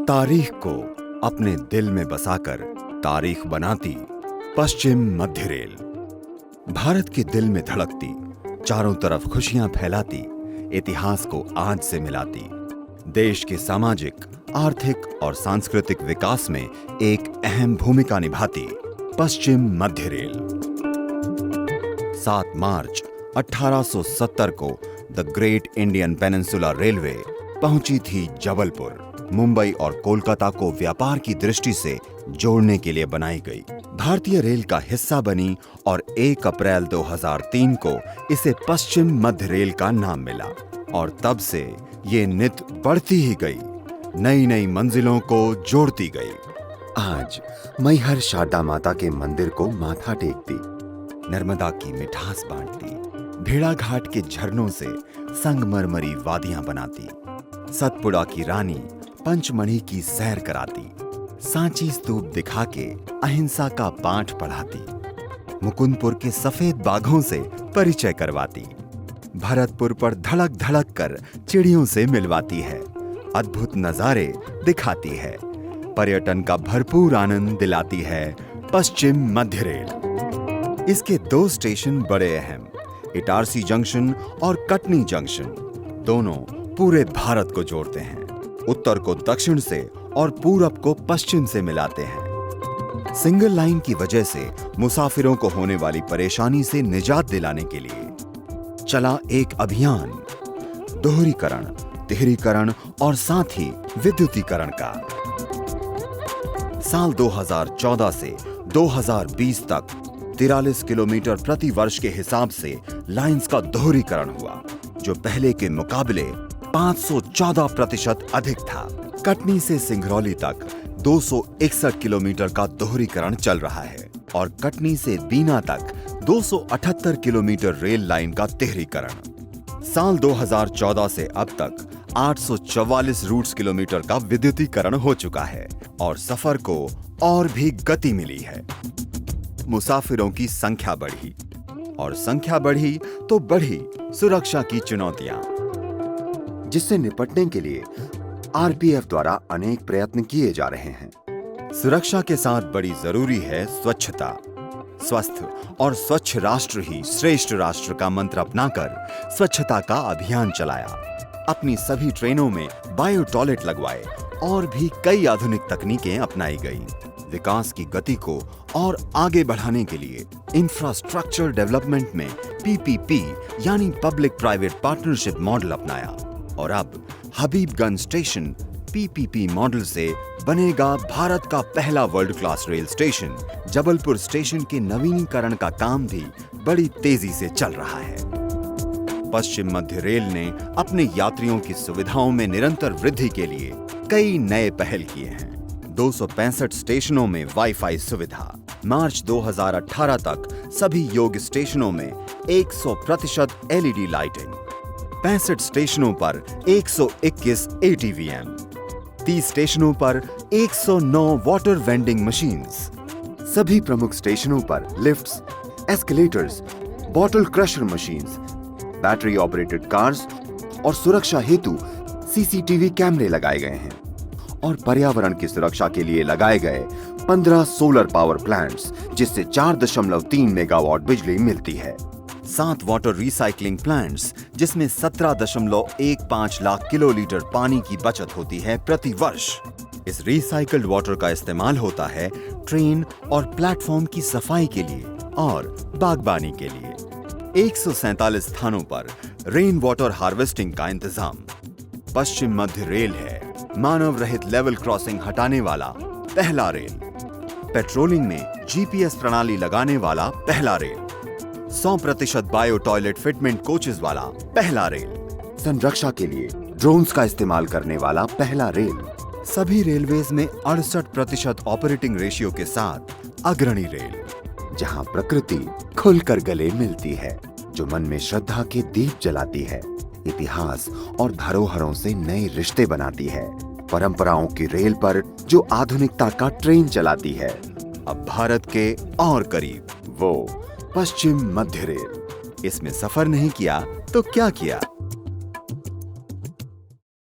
तारीख को अपने दिल में बसाकर तारीख बनाती पश्चिम मध्य रेल। भारत के दिल में धड़कती, चारों तरफ खुशियां फैलाती, इतिहास को आज से मिलाती, देश के सामाजिक, आर्थिक और सांस्कृतिक विकास में एक अहम भूमिका निभाती पश्चिम मध्य रेल। 7 मार्च 1870 को the great Indian peninsula railway पहुंची थी जबलपुर। मुंबई और कोलकाता को व्यापार की दृष्टि से जोड़ने के लिए बनाई गई। भारतीय रेल का हिस्सा बनी और 1 अप्रैल 2003 को इसे पश्चिम मध्य रेल का नाम मिला और तब से ये नित बढ़ती ही गई, नई नई मंजिलों को जोड़ती गई। आज मैहर शारदा माता के मंदिर को माथा टेकती, नर्मदा की मिठास बांटती, भेड़ाघाट के झरनों से संगमरमरी वादियां बनाती, सतपुड़ा की रानी पंचमढ़ी की सैर कराती, सांची स्तूप दिखा के अहिंसा का पाठ पढ़ाती, मुकुंदपुर के सफेद बाघों से परिचय करवाती, भरतपुर पर धड़क धड़क कर चिड़ियों से मिलवाती है, अद्भुत नजारे दिखाती है, पर्यटन का भरपूर आनंद दिलाती है पश्चिम मध्य रेल। इसके 2 स्टेशन बड़े अहम, इटारसी जंक्शन और कटनी जंक्शन, दोनों पूरे भारत को जोड़ते हैं, उत्तर को दक्षिण से और पूरब को पश्चिम से मिलाते हैं। सिंगल लाइन की वजह से मुसाफिरों को होने वाली परेशानी से निजात दिलाने के लिए चला एक अभियान, दोहरीकरण, तिहरीकरण और साथ ही विद्युतीकरण का। साल 2014 से 2020 तक 43 किलोमीटर प्रति वर्ष के हिसाब से लाइंस का दोहरीकरण हुआ, जो पहले के मुकाबले 514% अधिक था। कटनी से सिंगरौली तक 261 किलोमीटर का दोहरीकरण चल रहा है और कटनी से बीना तक 278 किलोमीटर रेल लाइन का तिहरीकरण। साल 2014 से अब तक 844 रूट्स किलोमीटर का विद्युतीकरण हो चुका है और सफर को और भी गति मिली है। मुसाफिरों की संख्या बढ़ी और संख्या बढ़ी तो बढ़ी सुरक्षा की चुनौतियां, जिससे निपटने के लिए आरपीएफ द्वारा अनेक प्रयत्न किए जा रहे हैं। सुरक्षा के साथ बड़ी जरूरी है स्वच्छता। स्वस्थ और स्वच्छ राष्ट्र ही श्रेष्ठ राष्ट्र का मंत्र अपनाकर स्वच्छता का अभियान चलाया। अपनी सभी ट्रेनों में बायो टॉयलेट लगवाए और भी कई आधुनिक तकनीकें अपनाई गई। विकास की गति को और आगे बढ़ाने के लिए इंफ्रास्ट्रक्चर डेवलपमेंट में पीपीपी यानी पब्लिक प्राइवेट पार्टनरशिप मॉडल अपनाया और अब हबीबगंज स्टेशन पीपीपी मॉडल से बनेगा भारत का पहला world class rail station. Jabalpur station के नवीनीकरण का काम भी बड़ी तेजी से चल रहा है। पश्चिम मध्य रेल ने अपने यात्रियों की सुविधाओं में निरंतर वृद्धि के लिए कई नए पहल किए हैं। 265 स्टेशनों में वाईफाई सुविधा। मार्च 2018 तक सभी योग स्टेशनों में 100% एलईडी लाइटिंग। 65 स्टेशनों पर 121 एटीवीएम। 30 स्टेशनों पर 109 वाटर वेंडिंग मशीन्स। सभी प्रमुख स्टेशनों पर lifts, escalators, bottle crusher machines, battery operated cars और सुरक्षा हेतु सीसीटीवी कैमरे लगाए गए हैं और पर्यावरण की सुरक्षा के लिए लगाए गए 15 सोलर पावर प्लांट्स, जिससे 4.3 मेगावाट बिजली मिलती है। 7 वाटर रिसाइकलिंग प्लांट्स, जिसमें 17.15 लाख किलोलीटर पानी की बचत होती है प्रति वर्ष। इस रिसाइकल्ड वाटर का इस्तेमाल होता है ट्रेन और प्लेटफॉर्म की सफाई के लिए और बागबानी के लिए। 147 स्थानों पर रेन वाटर हार्वेस्टिंग का इंतजाम। पश्चिम मध्य रेल है मानव रहित लेवल क्रॉसिंग हटाने वाला पहला रेल। पेट्रोलिंग में जीपीएस प्रणाली लगाने वाला पहला rail. 100% bio toilet fitment coaches वाला पहला रेल। संरक्षा के लिए ड्रोन्स का इस्तेमाल करने वाला पहला रेल। सभी रेलवेज में 68% ऑपरेटिंग रेशियो के साथ अग्रणी रेल, जहां प्रकृति खुलकर गले मिलती है, जो मन में श्रद्धा के दीप जलाती है, इतिहास और धरोहरों से नए रिश्ते बनाती है, परंपराओं की रेल पर जो आधुनिकता का ट्रेन चलाती है। अब भारत के और करीब वो पश्चिम मध्य रेल। इसमें सफर नहीं किया तो क्या किया।